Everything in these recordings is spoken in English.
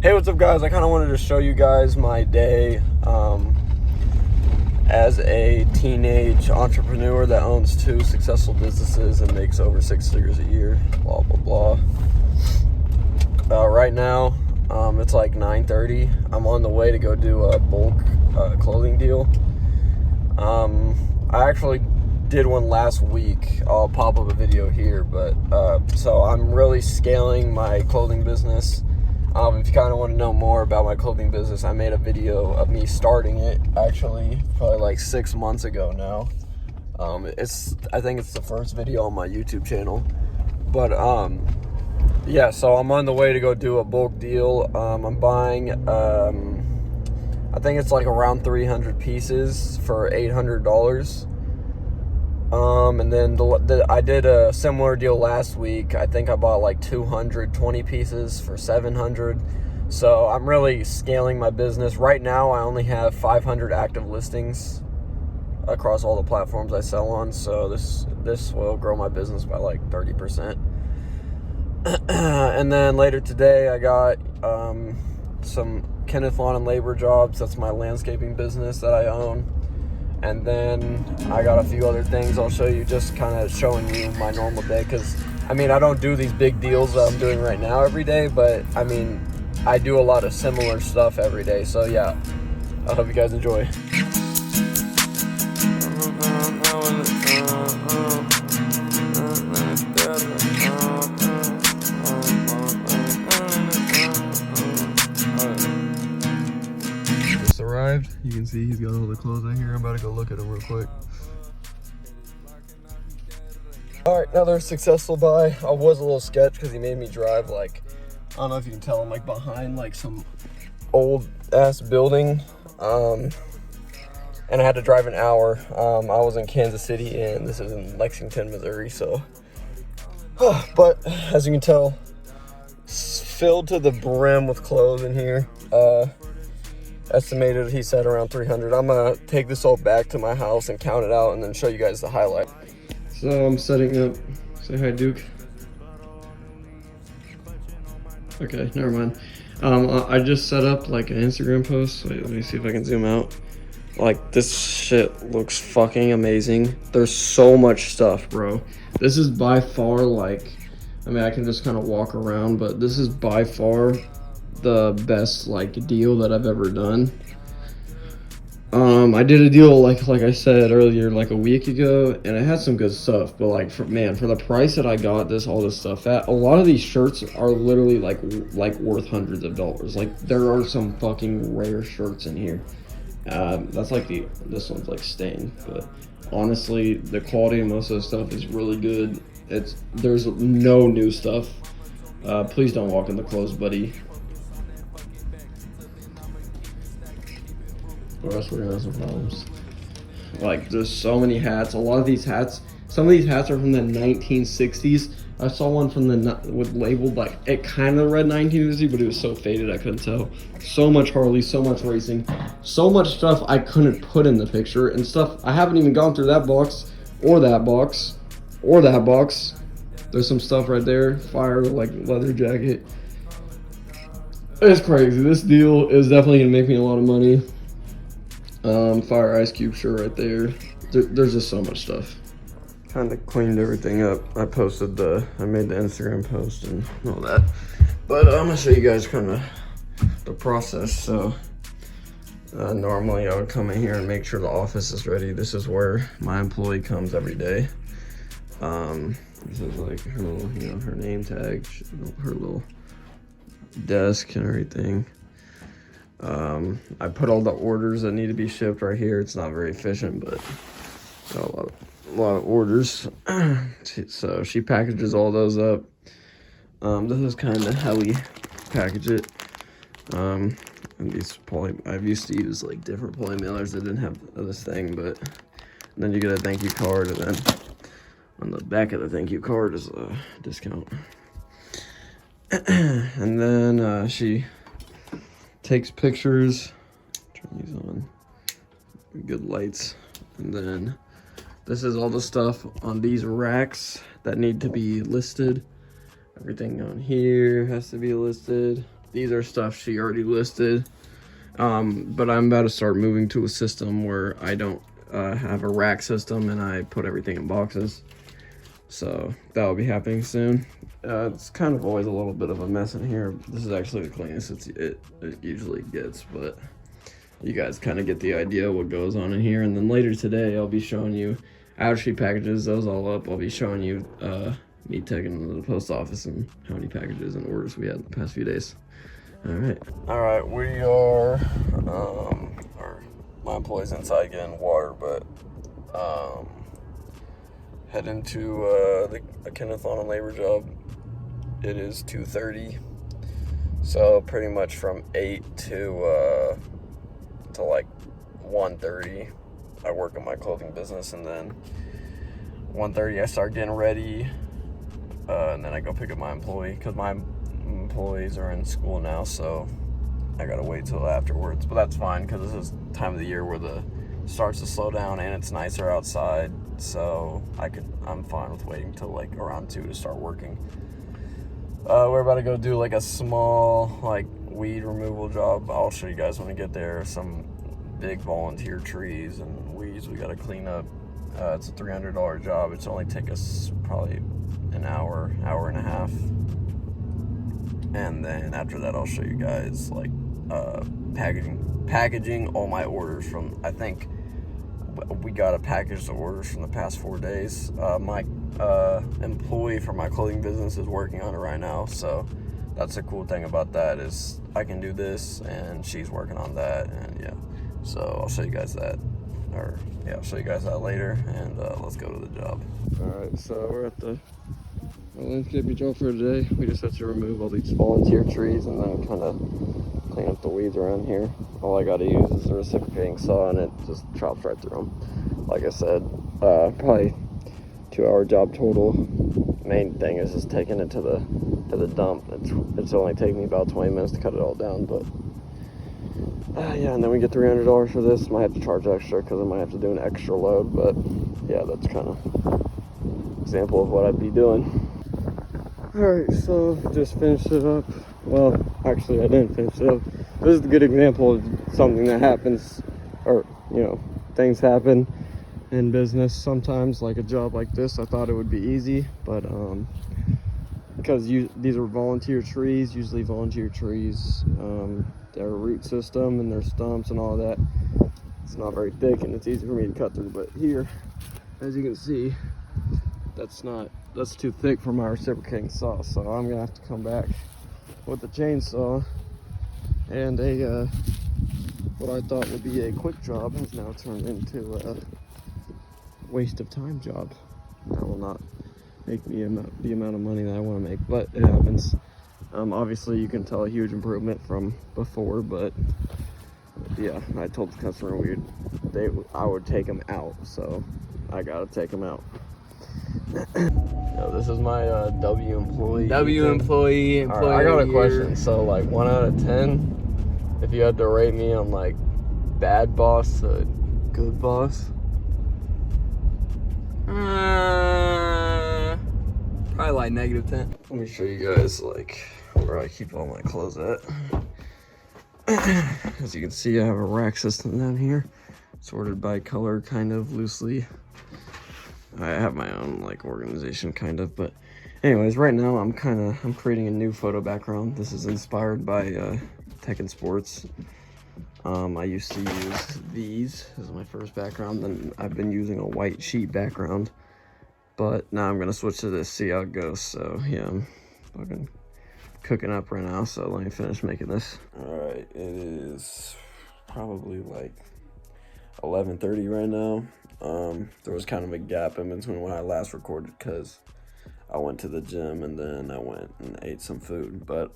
Hey, what's up guys? I kind of wanted to show you guys my day as a teenage entrepreneur that owns 2 successful businesses and makes over 6 figures a year, blah blah blah. Right now it's like 9:30. I'm on the way to go do a bulk clothing deal. I actually did one last week. I'll pop up a video here, but so I'm really scaling my clothing business. If you kind of want to know more about my clothing business, I made a video of me starting it, actually, probably like 6 months ago now. I think it's the first video on my YouTube channel. But, yeah, so I'm on the way to go do a bulk deal. I'm buying, I think it's like around 300 pieces for $800. And then I did a similar deal last week. I think I bought like 220 pieces for $700. So I'm really scaling my business. Right now, I only have 500 active listings across all the platforms I sell on. So this will grow my business by like 30%. And then later today, I got some Kenneth Lawn and Labor jobs. That's my landscaping business that I own. And then I got a few other things I'll show you, just kind of showing you my normal day. Because, I mean, I don't do these big deals that I'm doing right now every day. But, I mean, I do a lot of similar stuff every day. So, yeah, I hope you guys enjoy. Arrived. You can see he's got all the clothes in here. I'm about to go look at them real quick. Alright, another successful buy. I was a little sketched because he made me drive like, I don't know if you can tell, I'm like behind like some old ass building. And I had to drive an hour. I was in Kansas City and this is in Lexington, Missouri, so. But as you can tell, it's filled to the brim with clothes in here. Estimated, he said, around 300. I'm gonna take this all back to my house and count it out and then show you guys the highlight. So I'm setting up. Say hi, Duke. Okay, never mind. I just set up like an Instagram post. Wait, let me see if I can zoom out. Like, this shit looks fucking amazing. There's so much stuff, bro. This is by far like, I mean, I can just kind of walk around, but this is by far the best like deal that I've ever done. I did a deal like I said earlier, like a week ago, and it had some good stuff, but like for the price that I got all this stuff at, a lot of these shirts are literally like worth hundreds of dollars. Like, there are some fucking rare shirts in here. That's like this one's like stained, but honestly the quality of most of the stuff is really good. There's no new stuff. Please don't walk in the clothes, buddy. Or else we're gonna have some problems. Like, there's so many hats. A lot of these hats, some of these hats are from the 1960s. I saw one from with labeled like, it kind of read 1960, but it was so faded I couldn't tell. So much Harley, so much racing, so much stuff I couldn't put in the picture, and stuff I haven't even gone through that box or that box or that box. There's some stuff right there, fire, like leather jacket. It's crazy. This deal is definitely gonna make me a lot of money. Fire Ice Cube shirt right there. There's just so much stuff. Kind of cleaned everything up. I made the Instagram post and all that. But I'm gonna show you guys kind of the process. So normally I would come in here and make sure the office is ready. This is where my employee comes every day. This is like her little, her name tag, her little desk and everything. I put all the orders that need to be shipped right here. It's not very efficient, but got a lot of orders. So she packages all those up. This is kind of how we package it. And these I've used to use like different poly mailers that didn't have this thing, but then you get a thank you card, and then on the back of the thank you card is a discount. And then she takes pictures, turn these on, good lights, and then this is all the stuff on these racks that need to be listed. Everything on here has to be listed. these are stuff she already listed. But I'm about to start moving to a system where I don't have a rack system and I put everything in boxes. So that'll be happening soon. It's kind of always a little bit of a mess in here. This is actually the cleanest it usually gets, but you guys kind of get the idea what goes on in here. And then later today, I'll be showing you, after she packages those all up, I'll be showing you me taking them to the post office and how many packages and orders we had in the past few days. All right, we are, my employee's inside getting water, but heading to the Kenneth-on labor job. It is 2:30, so pretty much from 8 to like 1:30, I work in my clothing business, and then 1:30 I start getting ready, and then I go pick up my employee, because my employees are in school now, so I gotta wait till afterwards. But that's fine, because this is time of the year where the starts to slow down and it's nicer outside, so I'm fine with waiting till like around 2 to start working. We're about to go do like a small like weed removal job. I'll show you guys when we get there. Some big volunteer trees and weeds we gotta clean up. It's a $300 job. It's only take us probably an hour and a half. And then after that, I'll show you guys like packaging all my orders from, I think we got a package of orders from the past 4 days. My employee for my clothing business is working on it right now, so that's the cool thing about that, is I can do this and she's working on that. And yeah, so I'll show you guys that, or yeah, I'll show you guys that later, and let's go to the job. All right, so we're at the landscaping job for today. We just have to remove all these volunteer trees and then kind of clean up the weeds around here. All I got to use is a reciprocating saw, and it just chops right through them. Like I said, probably 2-hour job total. Main thing is just taking it to the dump. It's only taking me about 20 minutes to cut it all down, but yeah. And then we get $300 for this. Might have to charge extra because I might have to do an extra load, but yeah, that's kind of example of what I'd be doing. All right, so just finished it up. Well, actually, I didn't finish it up. This is a good example of something that happens, or, you know, things happen in business sometimes, like a job like this. I thought it would be easy, but because these are volunteer trees, usually volunteer trees, their root system and their stumps and all that, it's not very thick and it's easy for me to cut through. But here, as you can see, that's too thick for my reciprocating saw, so I'm gonna have to come back with the chainsaw. And what I thought would be a quick job has now turned into a waste of time job. That will not make me the amount of money that I want to make, but it happens. Obviously you can tell a huge improvement from before, but yeah, I told the customer I would take them out, so I gotta take them out. Yo, this is my W employee. Employee. All right, I got a question. So, like, 1 out of 10, if you had to rate me on like bad boss to good boss. Probably like -10. Let me show you guys like where I keep all my clothes at. As you can see, I have a rack system down here, sorted by color, kind of loosely. I have my own like organization kind of, but anyways, right now I'm creating a new photo background. This is inspired by Tech and Sports. I used to use these as my first background, then I've been using a white sheet background, but now I'm gonna switch to this, see how it goes. So yeah, I'm fucking cooking up right now, so let me finish making this. All right, it is probably like 11:30 right now. There was kind of a gap in between when I last recorded because I went to the gym and then I went and ate some food. But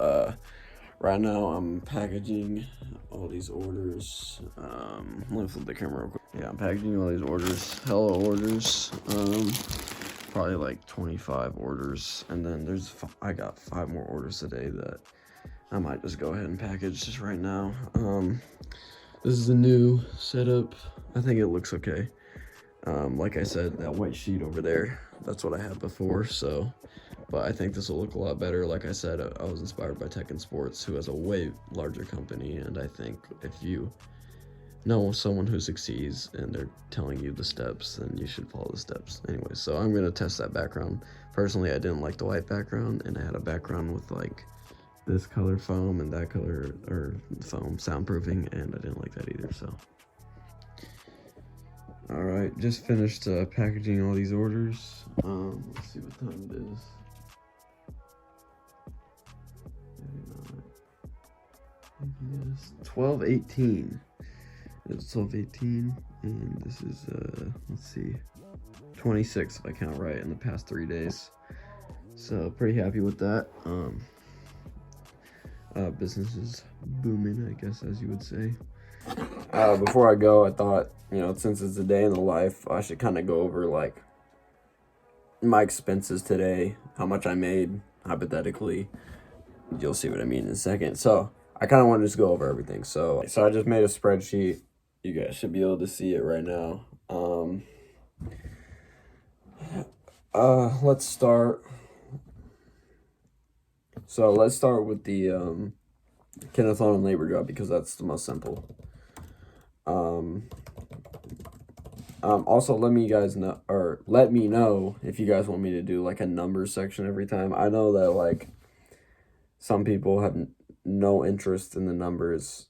right now I'm packaging all these orders. Let me flip the camera real quick. Yeah, I'm packaging all these orders, hella orders. Probably like 25 orders, and then I got 5 more orders today that I might just go ahead and package just right now. This is a new setup. I think it looks okay. Like I said, that white sheet over there, that's what I had before, so but I think this will look a lot better. Like I said, I was inspired by Tech and Sports, who has a way larger company, and I think if you know someone who succeeds and they're telling you the steps, then you should follow the steps. Anyway, so I'm gonna test that background. Personally, I didn't like the white background, and I had a background with like this color foam and that color or foam soundproofing, and I didn't like that either. So all right, just finished packaging all these orders. Let's see what time it is. Yes, 12:18. It's 12:18, and this is let's see, 26 if I count right in the past 3 days. So pretty happy with that. Business is booming, I guess, as you would say. Before I go, I thought, since it's a day in the life, I should kind of go over like my expenses today, how much I made hypothetically. You'll see what I mean in a second. So I kind of want to just go over everything. So I just made a spreadsheet. You guys should be able to see it right now. Let's start. So let's start with the Kenneth Lawn and labor job, because that's the most simple. Also, let me know if you guys want me to do like a numbers section every time. I know that like some people have no interest in the numbers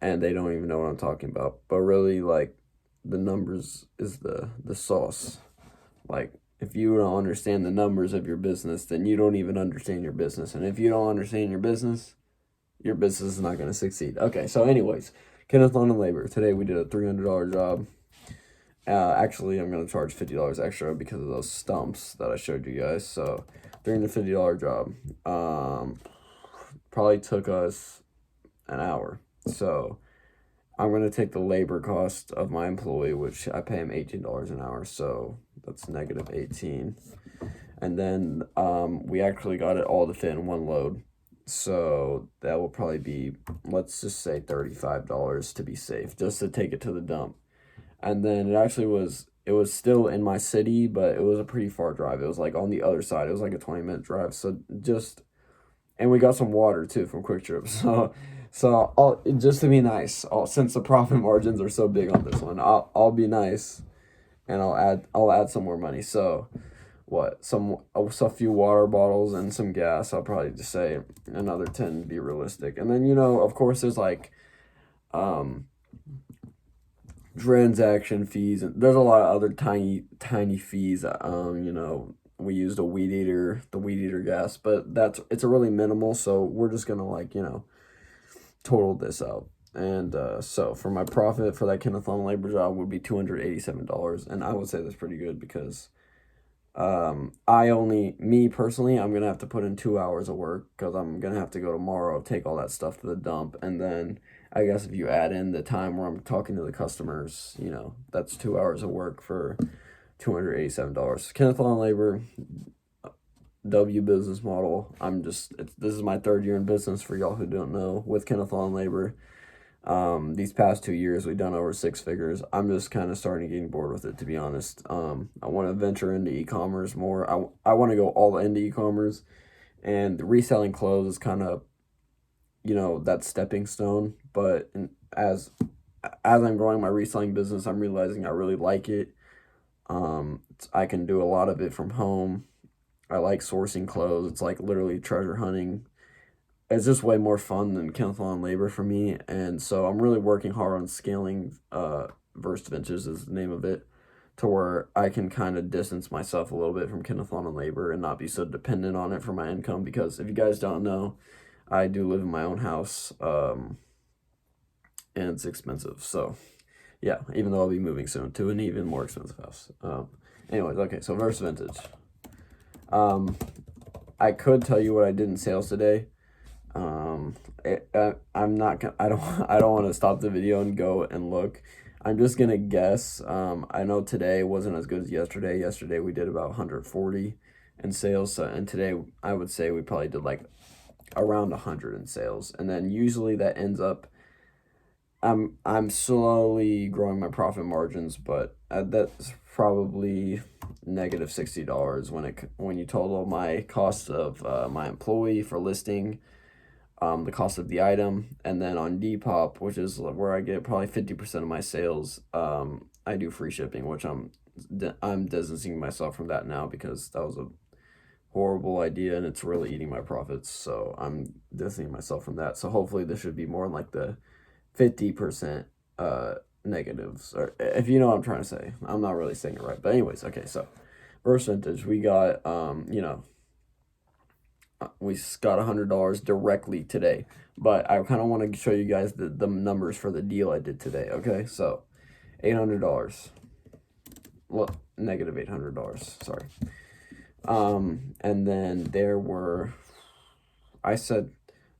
and they don't even know what I'm talking about, but really like the numbers is the sauce. Like if you don't understand the numbers of your business, then you don't even understand your business, and if you don't understand your business is not going to succeed. Okay, so anyways, Kenneth Lawn and Labor. Today we did a $300 job. Actually, I'm going to charge $50 extra because of those stumps that I showed you guys. So $350 job. Probably took us an hour. So I'm going to take the labor cost of my employee, which I pay him $18 an hour. So that's negative 18. And then we actually got it all to fit in one load. So that will probably be, let's just say $35 to be safe, just to take it to the dump. And then it was still in my city, but it was a pretty far drive. It was like on the other side. It was like a 20-minute drive. So and we got some water too from Quick Trip. So I'll, just to be nice, since the profit margins are so big on this one, I'll be nice, and I'll add some more money. So a few water bottles and some gas. I'll probably just say another 10 to be realistic. And then, of course, there's like transaction fees, and there's a lot of other tiny fees. We used the weed eater gas, but it's a really minimal, so we're just gonna total this out. And so for my profit for that Kenneth Lawn labor job would be $287, and I would say that's pretty good because me personally, I'm gonna have to put in 2 hours of work because I'm gonna have to go tomorrow, take all that stuff to the dump, and then I guess if you add in the time where I'm talking to the customers, that's 2 hours of work for $287. Kenneth Lawn labor, W business model. This is my 3rd year in business for y'all who don't know with Kenneth Lawn labor. These past 2 years we've done over 6 figures. I'm just kind of starting getting bored with it, to be honest. I want to venture into e-commerce more. I want to go all into e-commerce, and reselling clothes is kind of that stepping stone. But as I'm growing my reselling business, I'm realizing I really like it. I can do a lot of it from home. I like sourcing clothes. It's like literally treasure hunting. It's just way more fun than Kenneth Lawn labor for me, and so I'm really working hard on scaling Verse Ventures is the name of it, to where I can kind of distance myself a little bit from Kenneth Lawn labor and not be so dependent on it for my income. Because if you guys don't know, I do live in my own house, and it's expensive. So yeah, even though I'll be moving soon to an even more expensive house. Anyways, okay, so Verse Vintage. I could tell you what I did in sales today. I'm not gonna, I don't want to stop the video and go and look. I'm just gonna guess. I know today wasn't as good as yesterday. Yesterday we did about 140 in sales, and today I would say we probably did like around 100 in sales. And then usually that ends up, I'm slowly growing my profit margins, but that's probably negative $60 when you total my cost of my employee for listing, the cost of the item, and then on Depop, which is where I get probably 50% of my sales, I do free shipping, which I'm distancing myself from that now because that was a horrible idea and it's really eating my profits. So I'm distancing myself from that. So hopefully this should be more like the 50% negatives, or if you know what I'm trying to say. I'm not really saying it right, but anyways, okay. So percentage, we got we got $100 directly today, but I kind of want to show you guys the numbers for the deal I did today. Okay, so $800, well, negative $800, sorry. And then there were, I said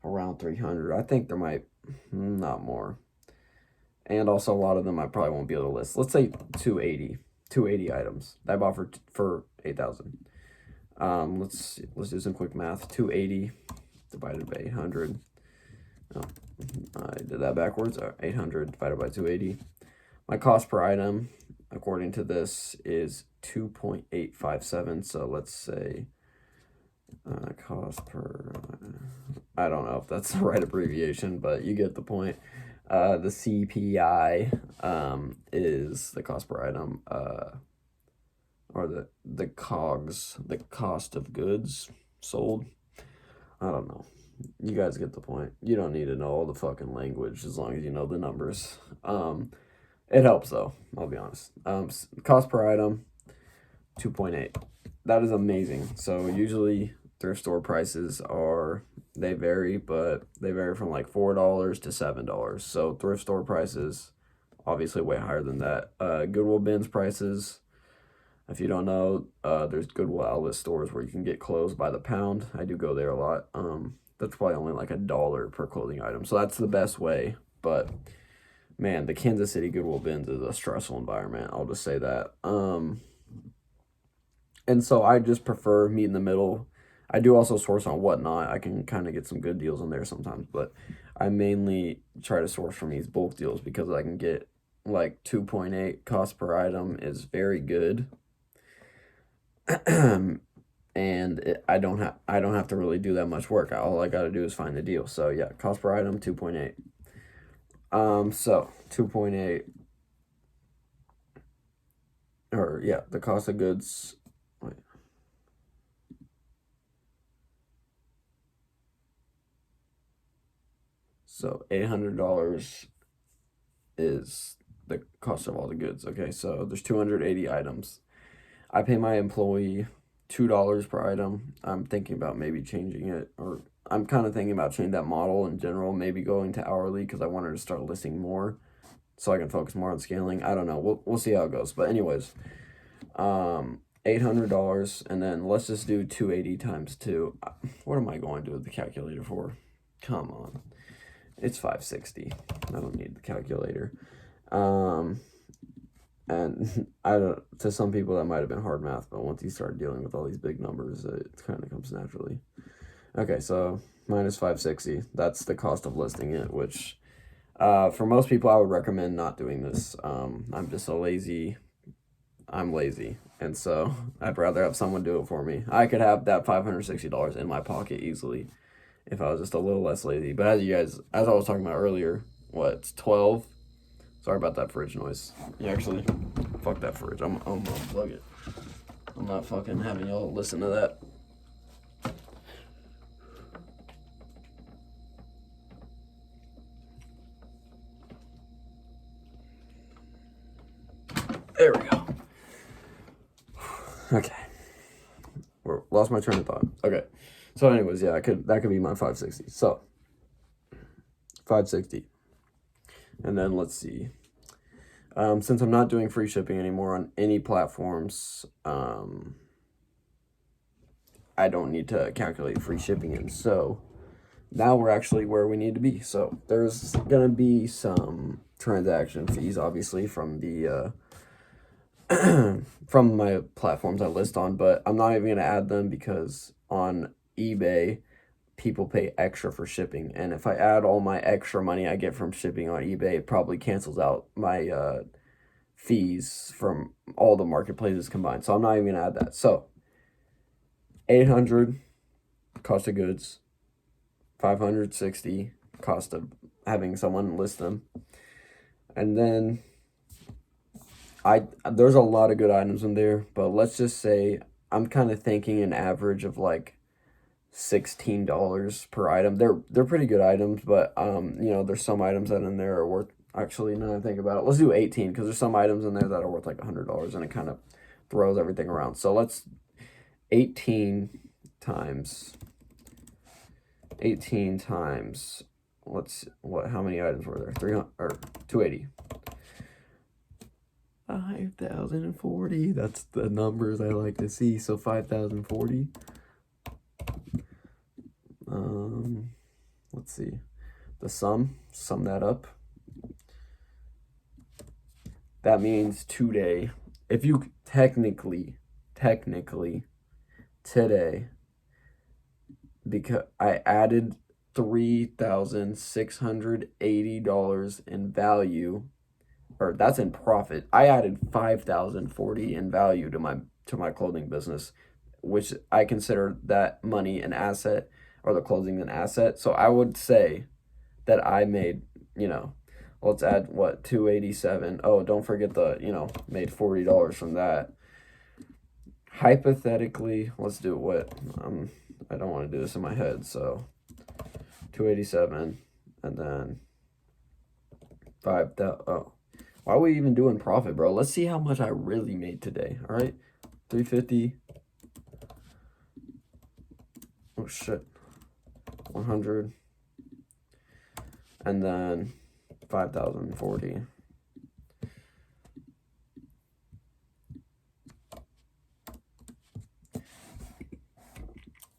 around 300. I think there might not more. And also a lot of them I probably won't be able to list. Let's say 280 items that I bought for 8,000. Let's do some quick math. 280 divided by 800. Oh, I did that backwards. 800 divided by 280. My cost per item, according to this, is 2.857. So let's say cost per, I don't know if that's the right abbreviation, but you get the point. The CPI is the cost per item, or the COGS, the cost of goods sold. I don't know. You guys get the point. You don't need to know all the fucking language as long as you know the numbers. It helps though, I'll be honest. Cost per item, 2.8. That is amazing. So usually thrift store prices they vary, but they vary from like $4 to $7. So thrift store prices, obviously way higher than that. Goodwill bins prices, if you don't know, there's Goodwill outlet stores where you can get clothes by the pound. I do go there a lot. That's probably only like $1 per clothing item. So that's the best way. But man, the Kansas City Goodwill bins is a stressful environment. I'll just say that. And so I just prefer meet in the middle. I do also source on Whatnot. I can kind of get some good deals on there sometimes, but I mainly try to source from these bulk deals because I can get like 2.8 cost per item is very good. And I don't have to really do that much work. All I got to do is find the deal. So yeah, cost per item 2.8. So 2.8, or yeah, the cost of goods. Wait. So $800 is the cost of all the goods. Okay, so there's 280 items. I pay my employee $2 per item. I'm thinking about maybe changing it, or I'm kind of thinking about changing that model in general, maybe going to hourly because I wanted to start listing more so I can focus more on scaling. I don't know. We'll see how it goes. But anyways, $800, and then let's just do 280 times 2. What am I going to do with the calculator for? Come on. It's 560. I don't need the calculator. And to some people that might have been hard math, but once you start dealing with all these big numbers, it kind of comes naturally. Okay, so minus 560. That's the cost of listing it, which for most people I would recommend not doing this. I'm just I'm lazy, and so I'd rather have someone do it for me. I could have that $560 in my pocket easily if I was just a little less lazy. But as I was talking about earlier, it's 12. Sorry about that fridge noise. Yeah, actually, fuck that fridge. I'm gonna unplug it. I'm not fucking having y'all listen to that. There we go. Okay. Lost my train of thought. Okay. So anyways, yeah, that could be my 560. So 560. And then let's see. Since I'm not doing free shipping anymore on any platforms, I don't need to calculate free shipping in. So now we're actually where we need to be. So there's gonna be some transaction fees, obviously, from the from my platforms I list on, but I'm not even gonna add them because on eBay people pay extra for shipping, and if I add all my extra money I get from shipping on eBay, it probably cancels out my fees from all the marketplaces combined. So I'm not even gonna add that. So 800 cost of goods, 560 cost of having someone list them, and then there's a lot of good items in there, but let's just say I'm kind of thinking an average of like $16 per item. They're pretty good items, but you know, there's some items that in there are worth, actually, now that I think about it, let's do 18, because there's some items in there that are worth like $100, and it kind of throws everything around. So let's 18 times, how many items were there? 300 or 280. 5,040. That's the numbers I like to see. So 5,040. Let's see. The sum that up. That means today, if you technically today, because I added $3,680 in value, or that's in profit. I added $5,040 in value to my clothing business, which I consider that money an asset, or the clothing an asset. So I would say that I made, you know, let's add what, 287. Oh, don't forget the, you know, made $40 from that. Hypothetically, let's do what, I don't want to do this in my head, so 287, and then 5,000. Oh, why are we even doing profit, bro? Let's see how much I really made today. All right, 350. Oh shit, 100, and then 5,040.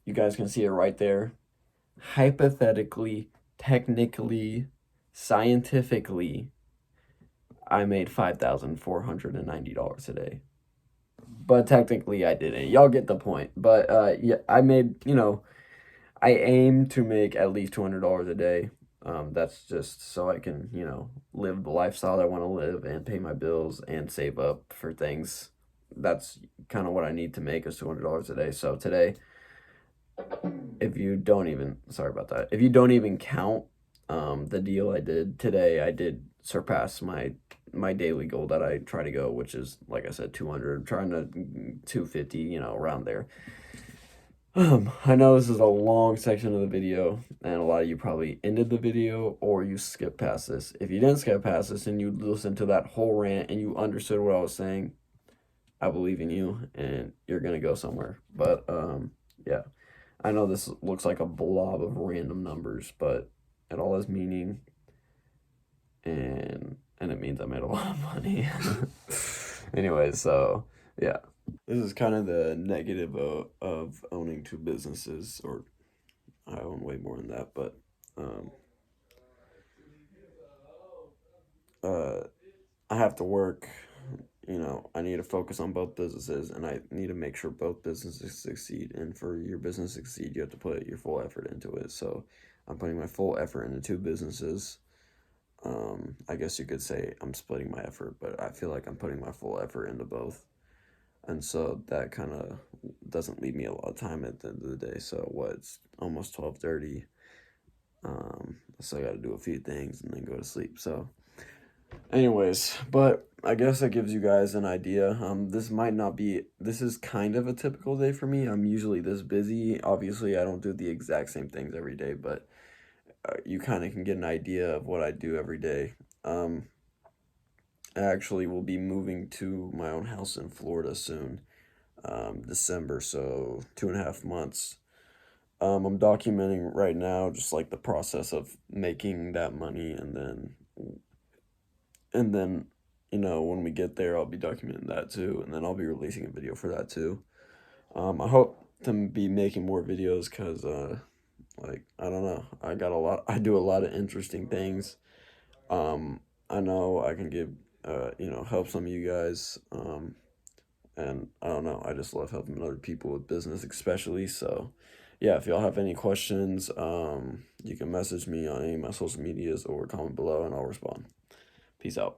You guys can see it right there. Hypothetically, technically, scientifically, I made $5,490 today. But technically I didn't. Y'all get the point. But yeah, I made, you know, I aim to make at least $200 a day. That's just so I can, you know, live the lifestyle I want to live and pay my bills and save up for things. That's kind of what I need to make, is $200 a day. So today, if you don't even, sorry about that, if you don't even count the deal I did today, I did surpass my daily goal that I try to go, which is, like I said, 200, trying to 250, you know, around there. I know this is a long section of the video, and a lot of you probably ended the video or you skipped past this. If you didn't skip past this and you listened to that whole rant and you understood what I was saying, I believe in you and you're gonna go somewhere. But yeah, I know this looks like a blob of random numbers, but it all has meaning, and it means I made a lot of money. Anyway, so yeah, this is kind of the negative of owning two businesses, or I own way more than that, but I have to work. You know, I need to focus on both businesses, and I need to make sure both businesses succeed. And for your business to succeed, you have to put your full effort into it. So I'm putting my full effort into two businesses. I guess you could say I'm splitting my effort, but I feel like I'm putting my full effort into both. And so that kind of doesn't leave me a lot of time at the end of the day. So it's almost 12:30. So I got to do a few things and then go to sleep. So anyways, but I guess that gives you guys an idea. This is kind of a typical day for me. I'm usually this busy. Obviously, I don't do the exact same things every day, but you kind of can get an idea of what I do every day. I actually will be moving to my own house in Florida soon, December, so 2.5 months. I'm documenting right now just like the process of making that money, and then you know, when we get there, I'll be documenting that too, and then I'll be releasing a video for that too. I hope to be making more videos, because like, I don't know, I do a lot of interesting things. I know I can give you know, help some of you guys, and I don't know, I just love helping other people with business especially. So yeah, if y'all have any questions, you can message me on any of my social medias or comment below and I'll respond. Peace out.